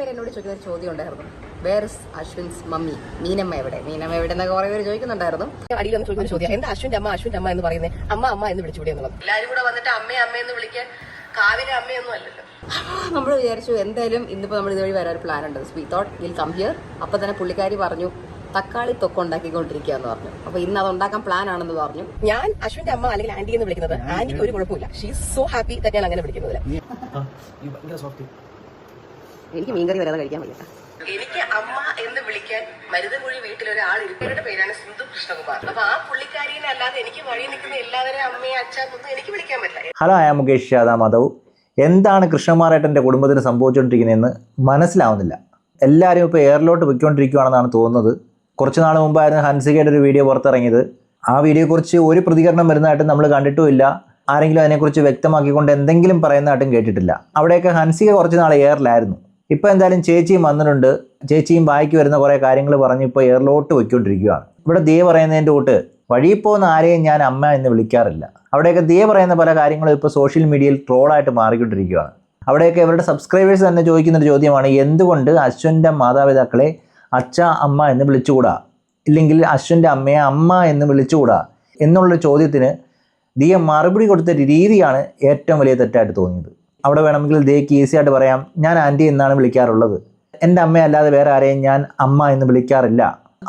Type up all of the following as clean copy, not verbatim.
എന്നോട് ചോദിക്കുന്ന ചോദ്യം ഉണ്ടായിരുന്നു, where is Ashwin's mummy, Meenamma എവിടെ എന്നൊക്കെ കുറെ പേര് ചോദിക്കുന്നുണ്ടായിരുന്നു. അടിയിൽ വന്ന് ചോദിക്കുന്ന ചോദ്യം, എന്താ അശ്വിന്റെ അമ്മ എന്ന് പറയുന്നത്, അമ്മ എന്ന് വിളിച്ചുകൂടി എന്നുള്ളത്. എല്ലാരും കൂടെ വന്നിട്ട് അമ്മ എന്ന് വിളിക്കാൻ കാവിലെ അമ്മയൊന്നും അല്ലല്ലോ. നമ്മൾ വിചാരിച്ചു എന്തായാലും ഇന്നിപ്പോ നമ്മൾ ഇതുവഴി വരാൻ ഒരു പ്ലാൻ ഉണ്ട്. We thought will come here. അപ്പൊ തന്നെ പുള്ളിക്കാരി പറഞ്ഞു തക്കാളി തൊക്ക ഉണ്ടാക്കിക്കൊണ്ടിരിക്കുക എന്ന് പറഞ്ഞു. അപ്പൊ ഇന്ന് അത് ഉണ്ടാക്കാൻ പ്ലാൻ ആണെന്ന് പറഞ്ഞു. ഞാൻ അശ്വിന്റെ അമ്മ അല്ലെങ്കിൽ ആന്റി എന്ന് വിളിക്കുന്നത് ആന്റിക്ക് ഒരു കുഴപ്പമില്ല. ഷീ ഈസ് സോ ഹാപ്പി ഞാൻ അങ്ങനെ വിളിക്കുന്നത്. എനിക്ക് മീൻകറി വരാതെ കഴിക്കാൻ വയ്യ. എനിക്ക് അമ്മ എന്ന് വിളിക്കാൻ മരുതൻകുഴി വീട്ടിലൊരാൾ ഇരിക്കുന്നവരുടെ പേരാണ് സിന്ധു കൃഷ്ണകുമാർ. അപ്പൊ ആ പുള്ളിക്കാരിനെ അല്ലാതെ എനിക്ക് വഴി നിൽക്കുന്ന എല്ലാവരെയും അമ്മയെ അച്ഛനൊന്നും എനിക്ക് വിളിക്കാൻ പറ്റില്ല. Hello, I am Mukesh Yadav. എന്താണ് കൃഷ്ണകുമാരേട്ടൻ്റെ കുടുംബത്തിന് സംഭവിച്ചുകൊണ്ടിരിക്കുന്നതെന്ന് മനസ്സിലാവുന്നില്ല. എല്ലാവരും ഇപ്പോൾ എയറിലോട്ട് പൊയ്ക്കൊണ്ടിരിക്കുകയാണെന്നാണ് തോന്നുന്നത്. കുറച്ച് നാൾ മുമ്പായിരുന്നു ഹൻസികയുടെ ഒരു വീഡിയോ പുറത്തിറങ്ങിയത്. ആ വീഡിയോയെക്കുറിച്ച് ഒരു പ്രതികരണം വരുന്നതായിട്ട് നമ്മൾ കണ്ടിട്ടുമില്ല. ആരെങ്കിലും അതിനെക്കുറിച്ച് വ്യക്തമാക്കിക്കൊണ്ട് എന്തെങ്കിലും പറയുന്നതായിട്ടും കേട്ടിട്ടില്ല. അവിടെയൊക്കെ ഹൻസിക കുറച്ച് നാൾ എയറിലായിരുന്നു. ഇപ്പോൾ എന്തായാലും ചേച്ചിയും വന്നിട്ടുണ്ട്. ചേച്ചിയും ബാക്കി വരുന്ന കുറേ കാര്യങ്ങൾ പറഞ്ഞ് ഇപ്പോൾ എയറിലോട്ട് പൊയ്ക്കൊണ്ടിരിക്കുകയാണ്. ഇവിടെ ദിയ പറയുന്നതിൻ്റെ കൂട്ട് വഴിയിൽ പോകുന്ന ആരെയും ഞാൻ അമ്മ എന്ന് വിളിക്കാറില്ല. അവിടെയൊക്കെ ദിയ പറയുന്ന പല കാര്യങ്ങളും ഇപ്പോൾ സോഷ്യൽ മീഡിയയിൽ ട്രോളായിട്ട് മാറിക്കൊണ്ടിരിക്കുകയാണ്. അവിടെയൊക്കെ ഇവരുടെ സബ്സ്ക്രൈബേഴ്സ് തന്നെ ചോദിക്കുന്നൊരു ചോദ്യമാണ്, എന്തുകൊണ്ട് അശ്വിൻ്റെ മാതാപിതാക്കളെ അച്ഛ അമ്മ എന്ന് വിളിച്ചുകൂടാ, ഇല്ലെങ്കിൽ അശ്വിൻ്റെ അമ്മയെ അമ്മ എന്ന് വിളിച്ചുകൂടാ എന്നുള്ളൊരു ചോദ്യത്തിന് ദിയ മറുപടി കൊടുത്ത രീതിയാണ് ഏറ്റവും വലിയ തെറ്റായിട്ട് തോന്നിയത്. അവിടെ വേണമെങ്കിൽ ദിയക്ക് ഈസി ആയിട്ട് പറയാം, ഞാൻ ആൻറ്റി എന്നാണ് വിളിക്കാറുള്ളത്, എൻ്റെ അമ്മയല്ലാതെ വേറെ ആരെയും ഞാൻ അമ്മ എന്ന് വിളിക്കാറില്ല,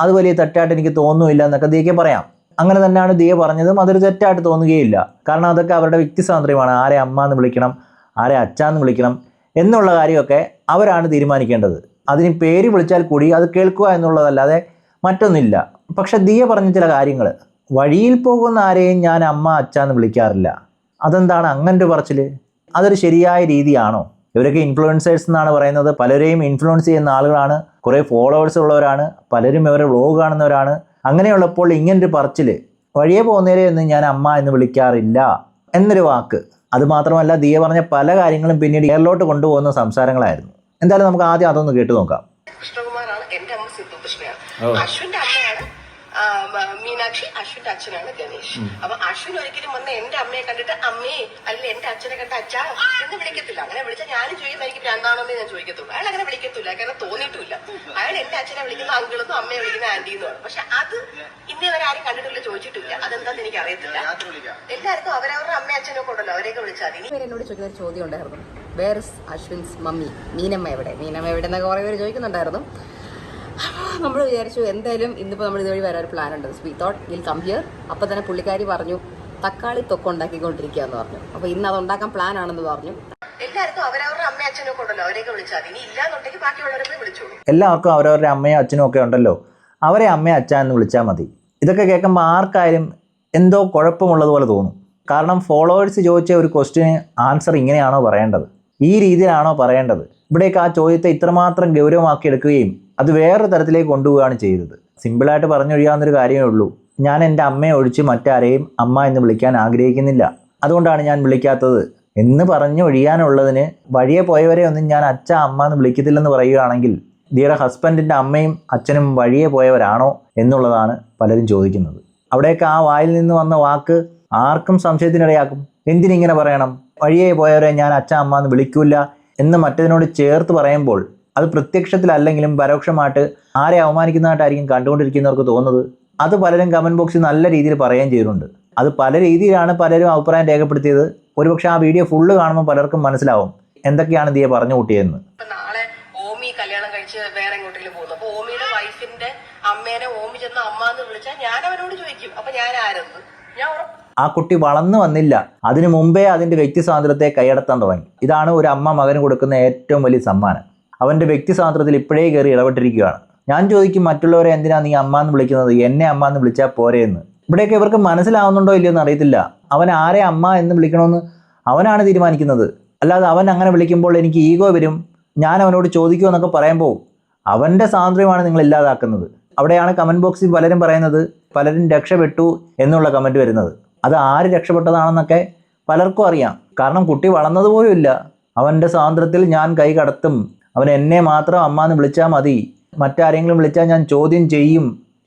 അത് വലിയ തെറ്റായിട്ട് എനിക്ക് തോന്നുന്നില്ല എന്നൊക്കെ ദിയക്ക് പറയാം. അങ്ങനെ തന്നെയാണ് ദിയ പറഞ്ഞതും അതൊരു തെറ്റായിട്ട് തോന്നുകയില്ല. കാരണം അതൊക്കെ അവരുടെ വ്യക്തി സ്വാതന്ത്ര്യമാണ്. ആരെ അമ്മ എന്ന് വിളിക്കണം, ആരെ അച്ഛ എന്ന് വിളിക്കണം എന്നുള്ള കാര്യമൊക്കെ അവരാണ് തീരുമാനിക്കേണ്ടത്. അതിന് പേര് വിളിച്ചാൽ കൂടി അത് കേൾക്കുക എന്നുള്ളതല്ലാതെ മറ്റൊന്നില്ല. പക്ഷെ ദിയ പറഞ്ഞ ചില കാര്യങ്ങൾ, വഴിയിൽ പോകുന്ന ആരെയും ഞാൻ അമ്മ അച്ഛ എന്ന് വിളിക്കാറില്ല, അതെന്താണ് അങ്ങനൊരു പറച്ചിൽ? അതൊരു ശരിയായ രീതിയാണോ? ഇവരൊക്കെ ഇൻഫ്ലുവൻസേഴ്സ് എന്നാണ് പറയുന്നത്. പലരെയും ഇൻഫ്ലുവൻസ് ചെയ്യുന്ന ആളുകളാണ്, കുറേ ഫോളോവേഴ്സ് ഉള്ളവരാണ്, പലരും ഇവരെ വ്ളോഗ് കാണുന്നവരാണ്. അങ്ങനെയുള്ളപ്പോൾ ഇങ്ങനൊരു പറച്ചിൽ, വഴിയെ പോകുന്നവരെ ഒന്നും ഞാൻ അമ്മ എന്ന് വിളിക്കാറില്ല എന്നൊരു വാക്ക്. അതുമാത്രമല്ല, ദിയ പറഞ്ഞ പല കാര്യങ്ങളും പിന്നീട് എയറിലോട്ട് കൊണ്ടുപോകുന്ന സംസാരങ്ങളായിരുന്നു. എന്തായാലും നമുക്ക് ആദ്യം അതൊന്ന് കേട്ടു നോക്കാം. കൃഷ്ണകുമാറാണ് എന്റെ അമ്മ സിന്ധു കൃഷ്ണയാണ്. അശ്വിന്റെ അമ്മയാണ് മീനാക്ഷി, അശ്വിന്റെ അച്ഛനാണ് ഗണേഷ്. അപ്പൊ അശ്വിൻ ഒരിക്കലും വന്ന് എന്റെ അമ്മയെ കണ്ടിട്ട് അമ്മേ അല്ലെങ്കിൽ എന്റെ അച്ഛനെ കണ്ട അച്ഛാ എന്ന് വിളിക്കത്തില്ല. അങ്ങനെ വിളിച്ചാൽ ഞാനും ചോദിക്കുന്ന എനിക്ക് ഭ്രാന്താണെന്നേ ഞാൻ ചോദിക്കത്തുള്ളൂ. അയാൾ അങ്ങനെ വിളിക്കത്തില്ല, കാരണം തോന്നിയിട്ടില്ല. അയാൾ എന്റെ അച്ഛനെ വിളിക്കുന്ന അങ്കിളെന്നും അമ്മയെ വിളിക്കുന്ന ആന്റിന്നുമാണ്. പക്ഷെ അത് ഇന്നേ വരെ ആരും കണ്ടിട്ടില്ല, ചോദിച്ചിട്ടില്ല. അതെന്താന്ന് എനിക്ക് അറിയത്തില്ല. എല്ലാവർക്കും അവരവരുടെ അമ്മ അച്ഛനൊക്കെ ഉണ്ടല്ലോ, അവരെയൊക്കെ വിളിച്ചാൽ മതി. എന്നോട് ചോദിക്കുന്ന ചോദ്യം ഉണ്ടായിരുന്നു, where is Ashwin's mummy, Meenamma എവിടെ എന്നൊക്കെ കുറെ പേര് ചോദിക്കുന്നുണ്ടായിരുന്നു. നമ്മൾ വിചാരിച്ചു എന്തായാലും ഇന്നിപ്പോൾ നമ്മൾ ഇതുവഴി വരാൻ ഒരു പ്ലാൻ ഉണ്ട്. We thought will come here. അപ്പോൾ തന്നെ പുള്ളിക്കാരി പറഞ്ഞു തക്കാളി തൊക്ക ഉണ്ടാക്കിക്കൊണ്ടിരിക്കുക എന്ന് പറഞ്ഞു. അപ്പോൾ ഇന്ന് അത് ഉണ്ടാക്കാൻ പ്ലാൻ ആണെന്ന് പറഞ്ഞു. എല്ലാവർക്കും അവരവരുടെ അമ്മ അച്ഛനൊക്കെ ഉണ്ടല്ലോ, അവരെയൊക്കെ വിളിച്ചാൽ മതി. ഇനി ഇല്ലാന്നുണ്ടെങ്കിൽ ബാക്കിയുള്ളവരെ വിളിച്ചോളൂ. എല്ലാവർക്കും അവരവരുടെ അമ്മയും അച്ഛനും ഒക്കെ ഉണ്ടല്ലോ, അവരെ അമ്മയും അച്ഛ എന്ന് വിളിച്ചാൽ മതി. ഇതൊക്കെ കേൾക്കുമ്പോൾ ആർക്കായാലും എന്തോ കുഴപ്പമുള്ളതുപോലെ തോന്നും. കാരണം ഫോളോവേഴ്സ് ചോദിച്ച ഒരു ക്വസ്റ്റ്യന് ആൻസർ ഇങ്ങനെയാണോ പറയേണ്ടത്, ഈ രീതിയിലാണോ പറയേണ്ടത്? ഇവിടേക്ക് ആ ചോദ്യത്തെ ഇത്രമാത്രം ഗൗരവമാക്കി എടുക്കുകയും അത് വേറൊരു തരത്തിലേക്ക് കൊണ്ടുപോവുകയാണ് ചെയ്തത്. സിമ്പിളായിട്ട് പറഞ്ഞൊഴിയാവുന്നൊരു കാര്യമേ ഉള്ളൂ, ഞാൻ എൻ്റെ അമ്മയെ ഒഴിച്ച് മറ്റാരെയും അമ്മ എന്ന് വിളിക്കാൻ ആഗ്രഹിക്കുന്നില്ല, അതുകൊണ്ടാണ് ഞാൻ വിളിക്കാത്തത് എന്ന് പറഞ്ഞൊഴിയാനുള്ളതിന് വഴിയെ പോയവരെ ഒന്നും ഞാൻ അച്ഛ അമ്മ എന്ന് വിളിക്കത്തില്ലെന്ന് പറയുകയാണെങ്കിൽ ദിയുടെ ഹസ്ബൻഡിൻ്റെ അമ്മയും അച്ഛനും വഴിയെ പോയവരാണോ എന്നുള്ളതാണ് പലരും ചോദിക്കുന്നത്. അവിടെയൊക്കെ ആ വായിൽ നിന്ന് വന്ന വാക്ക് ആർക്കും സംശയത്തിനിടയാക്കും. എന്തിനിങ്ങനെ പറയണം? വഴിയെ പോയവരെ ഞാൻ അച്ഛ അമ്മ എന്ന് വിളിക്കില്ല എന്ന് മറ്റതിനോട് ചേർത്ത് പറയുമ്പോൾ അത് പ്രത്യക്ഷത്തിലല്ലെങ്കിലും പരോക്ഷമായിട്ട് ആരെ അവമാനിക്കുന്നതായിട്ടായിരിക്കും കണ്ടുകൊണ്ടിരിക്കുന്നവർക്ക് തോന്നുന്നത്. അത് പലരും കമൻറ്റ് ബോക്സിൽ നല്ല രീതിയിൽ പറയുകയും ചെയ്തിട്ടുണ്ട്. അത് പല രീതിയിലാണ് പലരും അഭിപ്രായം രേഖപ്പെടുത്തിയത്. ഒരുപക്ഷെ ആ വീഡിയോ ഫുള്ള് കാണുമ്പോൾ പലർക്കും മനസ്സിലാവും എന്തൊക്കെയാണ് ദിയ പറഞ്ഞു കൂട്ടിയതെന്ന്. നാളെ ഓമി കല്യാണം കഴിച്ച് വേറെ എങ്ങോട്ടെങ്കിലും പോകുന്നു. അപ്പൊ ഓമിയുടെ വൈഫിന്റെ അമ്മേനെ ഓമി ചെന്ന് അമ്മ എന്ന് വിളിച്ചാൽ ഞാൻ അവനോട് ചോദിക്കും, അപ്പൊ ഞാൻ ആരെന്ന് ഞാൻ ആ കുട്ടി വളർന്നു വന്നില്ല, അതിനു മുമ്പേ അതിൻ്റെ വ്യക്തി സ്വാതന്ത്ര്യത്തെ കൈയടത്താൻ തുടങ്ങി. ഇതാണ് ഒരു അമ്മ മകന് കൊടുക്കുന്ന ഏറ്റവും വലിയ സമ്മാനം. അവൻ്റെ വ്യക്തി സ്വാതന്ത്ര്യത്തിൽ ഇപ്പോഴേ കയറി ഇടപെട്ടിരിക്കുകയാണ്. ഞാൻ ചോദിക്കും, മറ്റുള്ളവരെ എന്തിനാണ് നീ അമ്മ എന്ന് വിളിക്കുന്നത്, എന്നെ അമ്മ എന്ന് വിളിച്ചാൽ പോരെ എന്ന്. ഇവിടെയൊക്കെ ഇവർക്ക് മനസ്സിലാവുന്നുണ്ടോ ഇല്ലയോ എന്ന് അറിയത്തില്ല. അവൻ ആരെ അമ്മ എന്ന് വിളിക്കണമെന്ന് അവനാണ് തീരുമാനിക്കുന്നത്. അല്ലാതെ അവൻ അങ്ങനെ വിളിക്കുമ്പോൾ എനിക്ക് ഈഗോ വരും, ഞാൻ അവനോട് ചോദിക്കുമോ എന്നൊക്കെ പറയുമ്പോൾ അവൻ്റെ സ്വാതന്ത്ര്യമാണ് നിങ്ങൾ ഇല്ലാതാക്കുന്നത്. അവിടെയാണ് കമൻറ്റ് ബോക്സിൽ പലരും പറയുന്നത് പലരും രക്ഷപ്പെട്ടു എന്നുള്ള കമൻറ്റ് വരുന്നത്. അത് ആര് രക്ഷപ്പെട്ടതാണെന്നൊക്കെ പലർക്കും അറിയാം. കാരണം കുട്ടി വളർന്നതുപോലും ഇല്ല. അവൻ്റെ സ്വാതന്ത്ര്യത്തിൽ ഞാൻ കൈ കടത്തും, അവൻ എന്നെ മാത്രം അമ്മ എന്ന് വിളിച്ചാൽ മതി, മറ്റാരെങ്കിലും വിളിച്ചാൽ ഞാൻ ചോദ്യം ചെയ്യും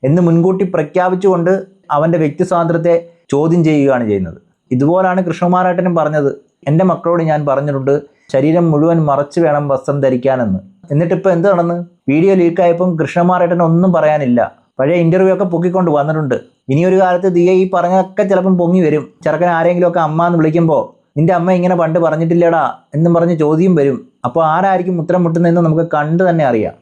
എന്ന് മുൻകൂട്ടി പ്രഖ്യാപിച്ചുകൊണ്ട് അവൻ്റെ വ്യക്തി സ്വാതന്ത്ര്യത്തെ ചോദ്യം ചെയ്യുകയാണ് ചെയ്യുന്നത്. ഇതുപോലാണ് കൃഷ്ണകുമാരേട്ടനും പറഞ്ഞത്. എൻ്റെ മക്കളോട് ഞാൻ പറഞ്ഞിട്ടുണ്ട്, ശരീരം മുഴുവൻ മറച്ചു വേണം വസ്ത്രം ധരിക്കാനെന്ന്. എന്നിട്ടിപ്പോൾ എന്ത് നടന്ന്? വീഡിയോ ലീക്കായപ്പം കൃഷ്ണകുമാരേട്ടൻ ഒന്നും പറയാനില്ല. പഴയ ഇൻ്റർവ്യൂ ഒക്കെ പൊക്കിക്കൊണ്ട് വന്നിട്ടുണ്ട്. ഇനിയൊരു കാലത്ത് ദിയ ഈ പറഞ്ഞൊക്കെ ചിലപ്പം പൊങ്ങി വരും. ചെറുക്കൻ ആരെങ്കിലുമൊക്കെ അമ്മ എന്ന് വിളിക്കുമ്പോൾ നിന്റെ അമ്മ ഇങ്ങനെ പണ്ട് പറഞ്ഞിട്ടില്ലേടാ എന്നും പറഞ്ഞ് ചോദ്യം വരും. അപ്പോൾ ആരായിരിക്കും ഉത്തരം മുട്ടുന്നതെന്ന് നമുക്ക് കണ്ടു തന്നെ അറിയാം.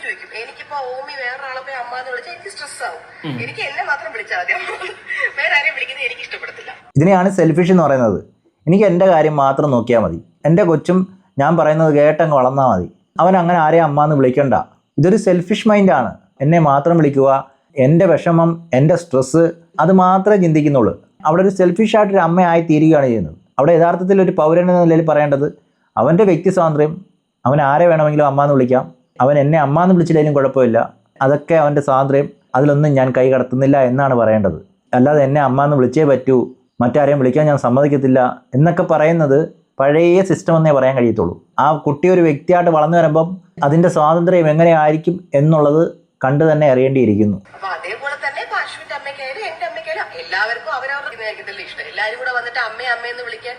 ചോദിക്കും എനിക്കിപ്പോ ഓമി വേറൊരാളെ പോയി അമ്മ എന്ന് വിളിച്ചാൽ എനിക്ക് സ്ട്രെസ് ആവും. എനിക്ക് എന്നെ മാത്രം വിളിച്ചാൽ മതി, വേറെ ആരെയും വിളിക്കുന്നത് എനിക്ക് ഇഷ്ടപ്പെടത്തില്ല. ഇതിനെയാണ് സെൽഫിഷ് എന്ന് പറയുന്നത്. എനിക്ക് എൻ്റെ കാര്യം മാത്രം നോക്കിയാൽ മതി. എൻ്റെ കൊച്ചും ഞാൻ പറയുന്നത് കേട്ടങ്ങ് വളർന്നാൽ മതി. അവൻ അങ്ങനെ ആരെയും അമ്മ എന്ന് വിളിക്കണ്ട. ഇതൊരു സെൽഫിഷ് മൈൻഡാണ്. എന്നെ മാത്രം വിളിക്കുക, എൻ്റെ വിഷമം, എൻ്റെ സ്ട്രെസ്സ് അത് മാത്രമേ ചിന്തിക്കുന്നുള്ളൂ. അവിടെ ഒരു സെൽഫിഷായിട്ടൊരു അമ്മയായി തീരുകയാണ് ചെയ്യുന്നത്. അവിടെ യഥാർത്ഥത്തിൽ ഒരു പൗരൻ എന്ന നിലയിൽ പറയേണ്ടത് അവൻ്റെ വ്യക്തി സ്വാതന്ത്ര്യം, അവൻ ആരെ വേണമെങ്കിലും അമ്മ എന്ന് വിളിക്കാം, അവൻ എന്നെ അമ്മ എന്ന് വിളിച്ചില്ലെങ്കിലും കുഴപ്പമില്ല, അതൊക്കെ അവൻ്റെ സ്വാതന്ത്ര്യം, അതിലൊന്നും ഞാൻ കൈ കടത്തുന്നില്ല എന്നാണ് പറയേണ്ടത്. അല്ലാതെ എന്നെ അമ്മ എന്ന് വിളിച്ചേ പറ്റൂ, മറ്റാരെയും വിളിക്കാൻ ഞാൻ സമ്മതിക്കത്തില്ല എന്നൊക്കെ പറയുന്നത് പഴയ സിസ്റ്റം എന്നേ പറയാൻ കഴിയത്തുള്ളൂ. ആ കുട്ടി ഒരു വ്യക്തിയായിട്ട് വളർന്നു വരുമ്പം അതിൻ്റെ സ്വാതന്ത്ര്യം എങ്ങനെയായിരിക്കും എന്നുള്ളത് കണ്ടു തന്നെ അറിയേണ്ടിയിരിക്കുന്നു. അപ്പൊ അതേപോലെ തന്നെ അശ്വിന്റെ അമ്മയ്ക്കായാലും എന്റെ അമ്മയ്ക്കായാലും എല്ലാവർക്കും അവരവരുടെ ഇഷ്ടം. എല്ലാവരും കൂടെ വന്നിട്ട് അമ്മയെന്ന് വിളിക്കാൻ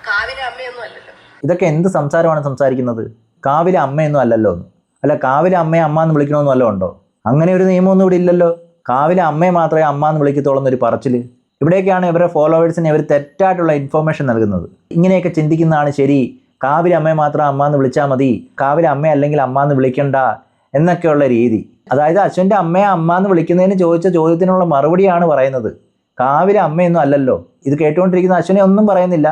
കാവിലെ അമ്മയൊന്നും അല്ലല്ലോ. ഇതൊക്കെ എന്ത് സംസാരമാണ് സംസാരിക്കുന്നത്? കാവിലെ അമ്മയൊന്നും അല്ലല്ലോ എന്ന്. അല്ല, കാവിലെ അമ്മയെ അമ്മ എന്ന് വിളിക്കണമെന്നും വല്ലതും ഉണ്ടോ? അങ്ങനെ ഒരു നിയമമൊന്നും ഇവിടെ ഇല്ലല്ലോ. കാവിലെ അമ്മയെ മാത്രമേ അമ്മ എന്ന് വിളിക്കത്തുള്ളൂ എന്നൊരു പറച്ചിൽ. ഇവിടേക്കാണ് ഇവരുടെ ഫോളോവേഴ്സിന് ഇവർ തെറ്റായിട്ടുള്ള ഇൻഫോർമേഷൻ നൽകുന്നത്. ഇങ്ങനെയൊക്കെ ചിന്തിക്കുന്നതാണ് ശരി. കാവിലെ അമ്മയെ മാത്രം അമ്മ എന്ന് വിളിച്ചാൽ മതി, കാവിലെ അമ്മ അല്ലെങ്കിൽ അമ്മ എന്ന് വിളിക്കണ്ട എന്നൊക്കെയുള്ള രീതി. അതായത് അശ്വിൻ്റെ അമ്മയെ അമ്മ എന്ന് വിളിക്കുന്നതിന് ചോദിച്ച ചോദ്യത്തിനുള്ള മറുപടിയാണ് പറയുന്നത്. കാവിലെ അമ്മയൊന്നും അല്ലല്ലോ. ഇത് കേട്ടുകൊണ്ടിരിക്കുന്ന അശ്വിനെ ഒന്നും പറയുന്നില്ല.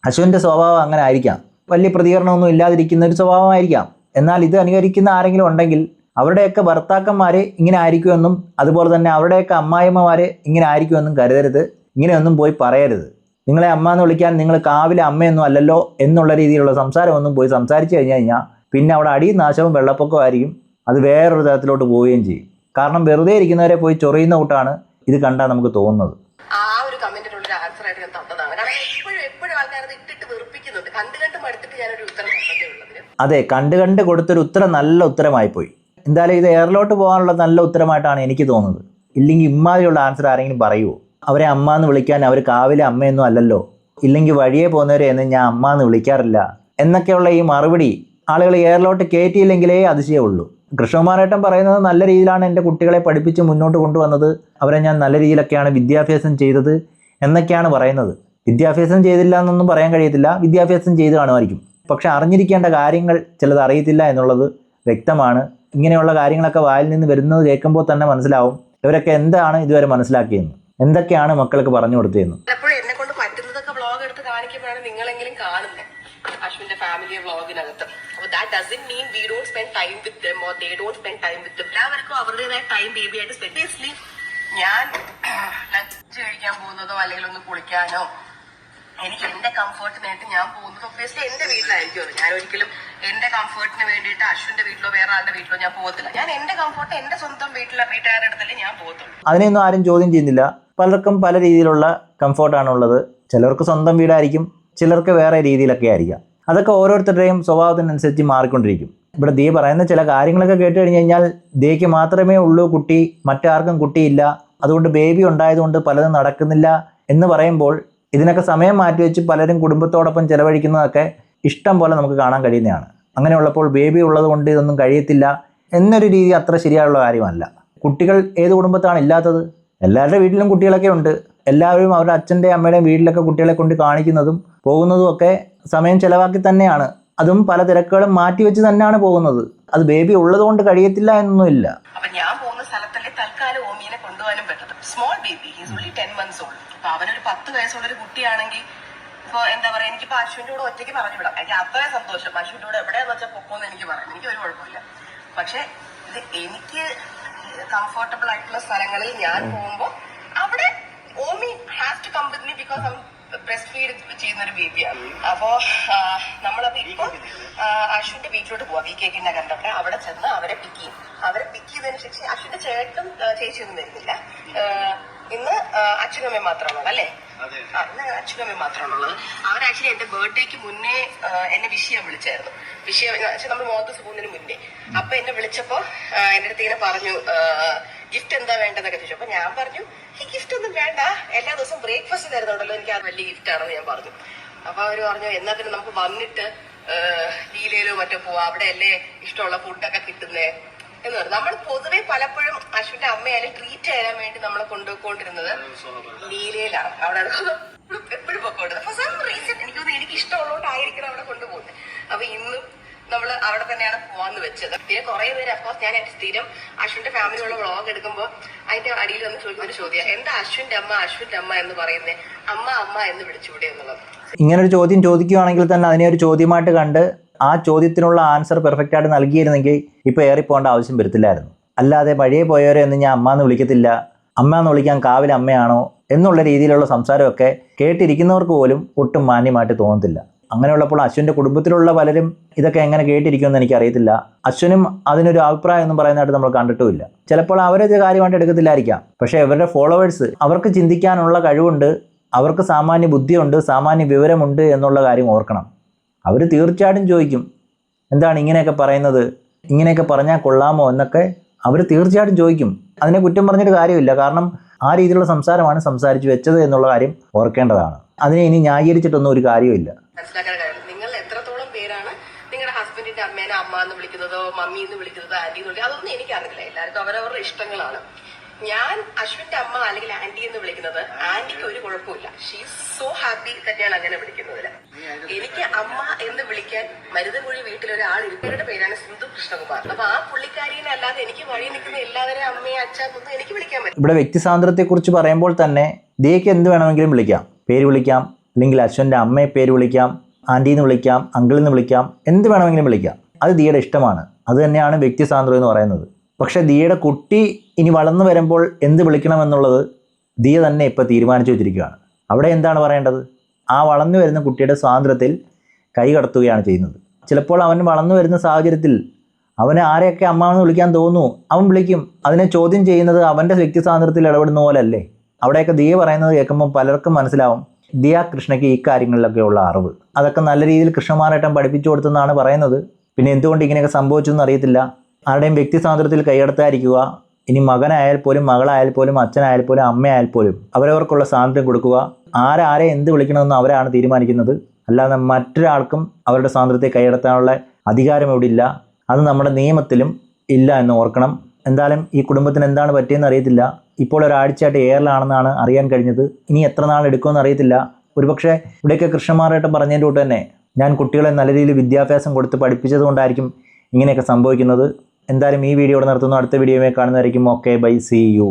അശ്വിൻ്റെ സ്വഭാവം അങ്ങനെ ആയിരിക്കാം, വലിയ പ്രതികരണമൊന്നും ഇല്ലാതിരിക്കുന്ന ഒരു സ്വഭാവമായിരിക്കാം. എന്നാൽ ഇത് അനുകരിക്കുന്ന ആരെങ്കിലും ഉണ്ടെങ്കിൽ അവരുടെയൊക്കെ ഭർത്താക്കന്മാർ ഇങ്ങനെ ആയിരിക്കുമെന്നും അതുപോലെ തന്നെ അവരുടെയൊക്കെ അമ്മായിമ്മമാർ ഇങ്ങനെ ആയിരിക്കുമെന്നും കരുതരുത്. ഇങ്ങനെയൊന്നും പോയി പറയരുത്. നിങ്ങളെ അമ്മ എന്ന് വിളിക്കാൻ നിങ്ങൾ കാവിലെ അമ്മയൊന്നും അല്ലല്ലോ എന്നുള്ള രീതിയിലുള്ള സംസാരമൊന്നും പോയി സംസാരിച്ചു കഴിഞ്ഞാൽ പിന്നെ അവിടെ അടിയും നാശവും വെള്ളപ്പൊക്കമായിരിക്കും. അത് വേറൊരു തരത്തിലോട്ട് പോവുകയും ചെയ്യും. കാരണം വെറുതെ ഇരിക്കുന്നവരെ പോയി ചൊറിയുന്ന കൂട്ടാണ് ഇത് കണ്ടാൽ നമുക്ക് തോന്നുന്നത്. ആ ഒരു കമന്റിനുള്ള ആൻസർ ആയിട്ട് ഞാൻ തന്നതാണ്. കാരണം എപ്പോഴും ആൾക്കാരത് ഇട്ടിട്ട് വെറുപ്പിക്കുന്നുണ്ട്. കണ്ടു മടുത്തിട്ട് ഞാനൊരു ഉത്തരം തന്നതേ. അതെ, കണ്ട് കൊടുത്തൊരു ഉത്തരം നല്ല ഉത്തരമായി പോയി. എന്തായാലും ഇത് എയറിലോട്ട് പോകാനുള്ള നല്ല ഉത്തരമായിട്ടാണ് എനിക്ക് തോന്നുന്നത്. ഇല്ലെങ്കിൽ ഇമ്മാതിരിയുള്ള ആൻസർ ആരെങ്കിലും പറയുമോ? അവരെ അമ്മ എന്ന് വിളിക്കാൻ അവർ കാവിലെ അമ്മയൊന്നും അല്ലല്ലോ, ഇല്ലെങ്കിൽ വഴിയെ പോകുന്നവരെ എന്ന് ഞാൻ അമ്മ എന്ന് വിളിക്കാറില്ല എന്നൊക്കെയുള്ള ഈ മറുപടി ആളുകൾ എയറിലോട്ട് കയറ്റിയില്ലെങ്കിലേ അതിശയമുള്ളൂ. കൃഷ്ണകുമാരേട്ടൻ പറയുന്നത് നല്ല രീതിയിലാണ് എൻ്റെ കുട്ടികളെ പഠിപ്പിച്ച് മുന്നോട്ട് കൊണ്ടുവന്നത്, അവരെ ഞാൻ നല്ല രീതിയിലൊക്കെയാണ് വിദ്യാഭ്യാസം ചെയ്തത് എന്നൊക്കെയാണ് പറയുന്നത്. വിദ്യാഭ്യാസം ചെയ്തില്ല എന്നൊന്നും പറയാൻ കഴിയത്തില്ല, വിദ്യാഭ്യാസം ചെയ്ത് കാണുമായിരിക്കും. പക്ഷെ അറിഞ്ഞിരിക്കേണ്ട കാര്യങ്ങൾ ചിലത് അറിയത്തില്ല എന്നുള്ളത് വ്യക്തമാണ്. ഇങ്ങനെയുള്ള കാര്യങ്ങളൊക്കെ വായിൽ നിന്ന് വരുന്നത് കേൾക്കുമ്പോൾ തന്നെ മനസ്സിലാവും ഇവരൊക്കെ എന്താണ് ഇതുവരെ മനസ്സിലാക്കിയെന്ന്, എന്തൊക്കെയാണ് മക്കൾക്ക് പറഞ്ഞു കൊടുത്തതെന്ന്. പലപ്പോഴും എന്നെ കൊണ്ട് പറ്റുന്നതൊക്കെ വ്ളോഗ് എടുത്ത് കാണിക്കുമ്പോഴാണ് നിങ്ങളെങ്കിലും കാണുന്നത് അശ്വിന്റെ ഫാമിലി വ്ളോഗിനകത്ത്. അപ്പോൾ that doesn't mean we don't spend time with dum or they don't spend time with dum. എല്ലാവർക്കും അവരുടേതായ ടൈം ബേബി ആയിട്ട് സ്പെൻഡ്. ഒബ്വിയസ്ലി ഞാൻ ലഞ്ച് കഴിക്കാൻ പോകുന്നതോ അല്ലെങ്കിൽ ഒന്ന് കുളിക്കാനോ എനിക്ക് എന്റെ കംഫർട്ടിനായിട്ട് ഞാൻ പോകുന്നത് ഒബ്വിയസ്ലി എന്റെ വീട്ടിലായിരിക്കും. ഞാൻ ഒരിക്കലും എന്റെ കംഫർട്ടിന് വേണ്ടിയിട്ട് അശ്വിന്റെ വീട്ടിലോ വേറെ ആളുടെ വീട്ടിലോ ഞാൻ പോകത്തില്ല. ഞാൻ എന്റെ കംഫർട്ട് എന്റെ സ്വന്തം വീട്ടുകാരുടെ അടുത്തല്ലേ ഞാൻ പോകത്തുള്ളൂ. അതിനെയൊന്നും ആരും ചോദ്യം ചെയ്യുന്നില്ല. പലർക്കും പല രീതിയിലുള്ള കംഫർട്ടാണുള്ളത്. ചിലർക്ക് സ്വന്തം വീടായിരിക്കും, ചിലർക്ക് വേറെ രീതിയിലൊക്കെ ആയിരിക്കാം. അതൊക്കെ ഓരോരുത്തരുടെയും സ്വഭാവത്തിനനുസരിച്ച് മാറിക്കൊണ്ടിരിക്കും. ഇവിടെ ദേ പറയുന്ന ചില കാര്യങ്ങളൊക്കെ കേട്ട് കഴിഞ്ഞ് കഴിഞ്ഞാൽ ദേയ്ക്ക് മാത്രമേ ഉള്ളൂ കുട്ടി, മറ്റാർക്കും കുട്ടിയില്ല, അതുകൊണ്ട് ബേബി ഉണ്ടായതുകൊണ്ട് പലതും നടക്കുന്നില്ല എന്ന് പറയുമ്പോൾ ഇതിനൊക്കെ സമയം മാറ്റിവെച്ച് പലരും കുടുംബത്തോടൊപ്പം ചിലവഴിക്കുന്നതൊക്കെ ഇഷ്ടം പോലെ നമുക്ക് കാണാൻ കഴിയുന്നതാണ്. അങ്ങനെയുള്ളപ്പോൾ ബേബി ഉള്ളത് കൊണ്ട് ഇതൊന്നും കഴിയത്തില്ല എന്നൊരു രീതി അത്ര ശരിയായുള്ള കാര്യമല്ല. കുട്ടികൾ ഏത് കുടുംബത്താണ് ഇല്ലാത്തത്? എല്ലാവരുടെ വീട്ടിലും കുട്ടികളൊക്കെ ഉണ്ട്. എല്ലാവരും അവരുടെ അച്ഛൻ്റെ അമ്മയുടെയും വീട്ടിലൊക്കെ കുട്ടികളെ കൊണ്ട് കാണിക്കുന്നതും പോകുന്നതും ഒക്കെ സമയം ചിലവാക്കി തന്നെയാണ്. അതും പല തിരക്കുകളും മാറ്റിവെച്ച് തന്നെയാണ് പോകുന്നത്. അത് ബേബി ഉള്ളത് കൊണ്ട് കഴിയത്തില്ല എന്നൊന്നുമില്ല. അപ്പൊ ഞാൻ പോകുന്ന സ്ഥലത്തല്ലേ തൽക്കാലം ഓമിയെ കൊണ്ടുപോകാനും പറ്റത്തും. Small baby, he's only 10 months old. അപ്പൊ അവനൊരു 10 വയസ്സുള്ളൊരു കുട്ടിയാണെങ്കിൽ ഇപ്പൊ എന്താ പറയാ, എനിക്കിപ്പോ അശ്വിന്റെ കൂടെ ഒറ്റയ്ക്ക് പറഞ്ഞു വിടാം. എനിക്ക് അത്രയും സന്തോഷം. അശ്വിന്റെ കൂടെ എവിടെയാന്ന് വെച്ചാൽ പൊക്കോന്ന് എനിക്ക് പറയാം, എനിക്ക് ഒരു കുഴപ്പമില്ല. പക്ഷെ ഇത് എനിക്ക് കംഫർട്ടബിൾ ആയിട്ടുള്ള സ്ഥലങ്ങളിൽ ഞാൻ പോകുമ്പോ അവിടെ Omi has to come with me because breast feed ചെയ്യുന്ന ഒരു ബേബിയാണ്. അപ്പോ നമ്മളപ്പോ ഇപ്പൊ അശ്വിന്റെ വീട്ടിലോട്ട് പോവാം. VKK നഗറിലൊക്കെ അവിടെ ചെന്ന് അവരെ പിക്ക് ചെയ്യും. അവരെ പിക്ക് ചെയ്തതിനു ശേഷം അശ്വിന്റെ ചേട്ടനും ചേച്ചിയൊന്നും വരുന്നില്ല. ഇന്ന് അച്ഛനമ്മയും മാത്രമാണുള്ളത് അല്ലേ? ഇന്ന് അച്ഛനമ്മയും മാത്രമാണുള്ളത്. അവർ ആക്ച്വലി എന്റെ ബർത്ത്ഡേക്ക് മുന്നേ എന്നെ വിഷ് ചെയ്യാൻ വിളിച്ചായിരുന്നു. നമ്മൾ മോത്തസ് പോകുന്നതിന് മുന്നേ. അപ്പൊ എന്നെ വിളിച്ചപ്പോ എന്റെ അടുത്ത് ഇങ്ങനെ പറഞ്ഞു ഗിഫ്റ്റ് എന്താ വേണ്ടതൊക്കെ ചോദിച്ചു. അപ്പൊ ഞാൻ പറഞ്ഞു ഈ ഗിഫ്റ്റ് ഒന്നും വേണ്ട, എല്ലാ ദിവസവും ബ്രേക്ക്ഫാസ്റ്റ് തരുന്നുണ്ടല്ലോ, എനിക്ക് അത് വലിയ ഗിഫ്റ്റ് ആണെന്ന് ഞാൻ പറഞ്ഞു. അപ്പൊ അവര് പറഞ്ഞു എന്നാ പിന്നെ നമുക്ക് വന്നിട്ട് ലീലയിലോ മറ്റോ പോവാ, അവിടെ അല്ലേ ഇഷ്ടമുള്ള ഫുഡൊക്കെ കിട്ടുന്നേ എന്ന് പറഞ്ഞു. നമ്മൾ പൊതുവെ പലപ്പോഴും അശ്വിന്റെ അമ്മയായാലും ട്രീറ്റ് ചെയ്യാൻ വേണ്ടി നമ്മളെ കൊണ്ടുപോയിക്കൊണ്ടിരുന്നത് ലീലയിലാണ്. അവിടെ എപ്പോഴും പൊക്കോണ്ടിരുന്നത്. ഫോർ സം റീസൺ എനിക്ക് ഇഷ്ടമുള്ളതുകൊണ്ടായിരിക്കണം അവിടെ കൊണ്ടുപോകുന്നത്. അപ്പൊ ഇന്നും നമ്മള് അവിടെ തന്നെയാണ് പോവാന്ന് വെച്ചത്. പിന്നെ കുറെ പേര് അഫ്കോഴ്സ് ഞാൻ എന്റെ സ്ഥിരം അശ്വിന്റെ ഫാമിലിയുള്ള വ്ളോഗ് എടുക്കുമ്പോൾ അതിന്റെ അടിയിൽ വന്ന് ചോദിക്കുന്ന ഒരു ചോദ്യം, എന്താ അശ്വിന്റെ അമ്മ എന്ന് പറയുന്നത്, അമ്മ എന്ന് വിളിച്ചുകൂടെ എന്നുള്ളത്. ഇങ്ങനൊരു ചോദ്യം ചോദിക്കുകയാണെങ്കിൽ തന്നെ അതിനെ ഒരു ചോദ്യമായിട്ട് കണ്ട് ആ ചോദ്യത്തിനുള്ള ആൻസർ പെർഫെക്റ്റ് ആയിട്ട് നൽകിയിരുന്നെങ്കിൽ ഇപ്പോൾ ഏറിപ്പോകേണ്ട ആവശ്യം വരത്തില്ലായിരുന്നു. അല്ലാതെ വഴിയെ പോയവരെ ഒന്നും ഞാൻ അമ്മ എന്ന് വിളിക്കത്തില്ല, അമ്മ എന്ന് വിളിക്കാൻ കാവിലെ അമ്മയാണോ എന്നുള്ള രീതിയിലുള്ള സംസാരമൊക്കെ കേട്ടിരിക്കുന്നവർക്ക് പോലും ഒട്ടും മാന്യമായിട്ട് തോന്നത്തില്ല. അങ്ങനെയുള്ളപ്പോൾ അശ്വിൻ്റെ കുടുംബത്തിലുള്ള പലരും ഇതൊക്കെ എങ്ങനെ കേട്ടിരിക്കുമെന്ന് എനിക്കറിയത്തില്ല. അശ്വിനും അതിനൊരു അഭിപ്രായം ഒന്നും പറയുന്നതായിട്ട് നമ്മൾ കണ്ടിട്ടുമില്ല. ചിലപ്പോൾ അവരത് കാര്യമായിട്ട് എടുക്കത്തില്ലായിരിക്കാം. പക്ഷേ ഇവരുടെ ഫോളോവേഴ്സ്, അവർക്ക് ചിന്തിക്കാനുള്ള കഴിവുണ്ട്, അവർക്ക് സാമാന്യ ബുദ്ധിയുണ്ട്, സാമാന്യ വിവരമുണ്ട് എന്നുള്ള കാര്യം ഓർക്കണം. അവർ തീർച്ചയായിട്ടും ചോദിക്കും, എന്താണ് ഇങ്ങനെയൊക്കെ പറയുന്നത്, ഇങ്ങനെയൊക്കെ പറഞ്ഞാൽ കൊള്ളാമോ എന്നൊക്കെ അവർ തീർച്ചയായിട്ടും ചോദിക്കും. അതിനെ കുറ്റം പറഞ്ഞിട്ട് കാര്യമില്ല. കാരണം ആ രീതിയിലുള്ള സംസാരമാണ് സംസാരിച്ചു വെച്ചത് എന്നുള്ള കാര്യം ഓർക്കേണ്ടതാണ്. അതിനെ ഇനി ന്യായീകരിച്ചിട്ടൊന്നും ഒരു കാര്യമില്ല. മനസ്സിലാക്കാൻ കാര്യം, നിങ്ങൾ എത്രത്തോളം പേരാണ് നിങ്ങളുടെ ഹസ്ബൻഡിന്റെ അമ്മേനെ അമ്മ എന്ന് വിളിക്കുന്നതോ മമ്മി എന്ന് വിളിക്കുന്നതോ ആന്റി എന്ന് വിളിക്കുന്നത്, അതൊന്നും എനിക്കറിയില്ല. എല്ലാവർക്കും അവരവരുടെ ഇഷ്ടങ്ങളാണ്. ഞാൻ അശ്വിന്റെ അമ്മ അല്ലെങ്കിൽ ആന്റി എന്ന് വിളിക്കുന്നത് ആന്റിക്ക് ഒരു കുഴപ്പമില്ല. ഷീസ് സോ ഹാപ്പി തന്നെയാണ് അങ്ങനെ വിളിക്കുന്നതിൽ. എനിക്ക് അമ്മ എന്ന് വിളിക്കാൻ മരുതൻകുഴി വീട്ടിലൊരാൾ ഇരിപ്പവരുടെ പേരാണ് സിന്ധു കൃഷ്ണകുമാർ. അപ്പൊ ആ പുള്ളിക്കാരിനെ അല്ലാതെ എനിക്ക് വഴി നിൽക്കുന്ന എല്ലാവരെയും അമ്മയെ അച്ഛനൊന്നും എനിക്ക് വിളിക്കാൻ പറ്റും. ഇവിടെ വ്യക്തി സ്വാതന്ത്ര്യത്തെക്കുറിച്ച് പറയുമ്പോൾ തന്നെ ദിയയ്ക്ക് എന്ത് വേണമെങ്കിലും വിളിക്കാം, പേര് വിളിക്കാം, അല്ലെങ്കിൽ അശ്വൻ്റെ അമ്മയെ പേര് വിളിക്കാം, ആൻറ്റീന്ന് വിളിക്കാം, അങ്കിളെന്ന് വിളിക്കാം, എന്ത് വേണമെങ്കിലും വിളിക്കാം. അത് ദിയയുടെ ഇഷ്ടമാണ്. അത് തന്നെയാണ് വ്യക്തി സ്വാതന്ത്ര്യം എന്ന് പറയുന്നത്. പക്ഷേ ദിയയുടെ കുട്ടി ഇനി വളർന്നു വരുമ്പോൾ എന്ത് വിളിക്കണമെന്നുള്ളത് ദിയ തന്നെ ഇപ്പോൾ തീരുമാനിച്ചു വെച്ചിരിക്കുകയാണ്. അവിടെ എന്താണ് പറയേണ്ടത്? ആ വളർന്നു വരുന്ന കുട്ടിയുടെ സ്വാതന്ത്ര്യത്തിൽ കൈ കടത്തുകയാണ് ചെയ്യുന്നത്. ചിലപ്പോൾ അവൻ വളർന്നു വരുന്ന സാഹചര്യത്തിൽ അവന് ആരെയൊക്കെ അമ്മ എന്ന് വിളിക്കാൻ തോന്നുന്നു അവൻ വിളിക്കും. അതിനെ ചോദ്യം ചെയ്യുന്നത് അവൻ്റെ വ്യക്തി സ്വാതന്ത്ര്യത്തിൽ ഇടപെടുന്ന പോലല്ലേ. അവിടെയൊക്കെ ദിയ പറയുന്നത് കേൾക്കുമ്പോൾ പലർക്കും മനസ്സിലാവും ദിയ കൃഷ്ണയ്ക്ക് ഈ കാര്യങ്ങളിലൊക്കെ ഉള്ള അറിവ്. അതൊക്കെ നല്ല രീതിയിൽ കൃഷ്ണമാരേട്ടൻ പഠിപ്പിച്ചു കൊടുത്തെന്നാണ് പറയുന്നത്. പിന്നെ എന്തുകൊണ്ട് ഇങ്ങനെയൊക്കെ സംഭവിച്ചെന്ന് അറിയത്തില്ല. ആരുടെയും വ്യക്തി സ്വാതന്ത്ര്യത്തിൽ കൈയടത്താതിരിക്കുക. ഇനി മകനായാൽ പോലും മകളായാൽ പോലും അച്ഛനായാൽ പോലും അമ്മയായാൽ പോലും അവരവർക്കുള്ള സ്വാതന്ത്ര്യം കൊടുക്കുക. ആരെ എന്ത് വിളിക്കണമെന്ന് അവരാണ് തീരുമാനിക്കുന്നത്. അല്ലാതെ മറ്റൊരാൾക്കും അവരുടെ സ്വാതന്ത്ര്യത്തെ കൈയടത്താനുള്ള അധികാരം ഇവിടെ ഇല്ല. അത് നമ്മുടെ നിയമത്തിലും ഇല്ല എന്ന് ഓർക്കണം. എന്തായാലും ഈ കുടുംബത്തിന് എന്താണ് പറ്റിയെന്ന് അറിയത്തില്ല. ഇപ്പോൾ ഒരാഴ്ചയായിട്ട് എയറിലാണെന്നാണ് അറിയാൻ കഴിഞ്ഞത്. ഇനി എത്ര നാൾ എടുക്കുമെന്ന് അറിയത്തില്ല. ഒരുപക്ഷെ ഇവിടെയൊക്കെ കൃഷ്ണമാരായിട്ട് പറഞ്ഞതിൻ്റെ കൂട്ട് തന്നെ ഞാൻ കുട്ടികളെ നല്ല രീതിയിൽ വിദ്യാഭ്യാസം കൊടുത്ത് പഠിപ്പിച്ചത് കൊണ്ടായിരിക്കും ഇങ്ങനെയൊക്കെ സംഭവിക്കുന്നത്. എന്തായാലും ഈ വീഡിയോ ഇവിടെ നിർത്തുന്നു. അടുത്ത വീഡിയോയിൽ കാണുന്നതായിരിക്കും. Okay, bye, see U.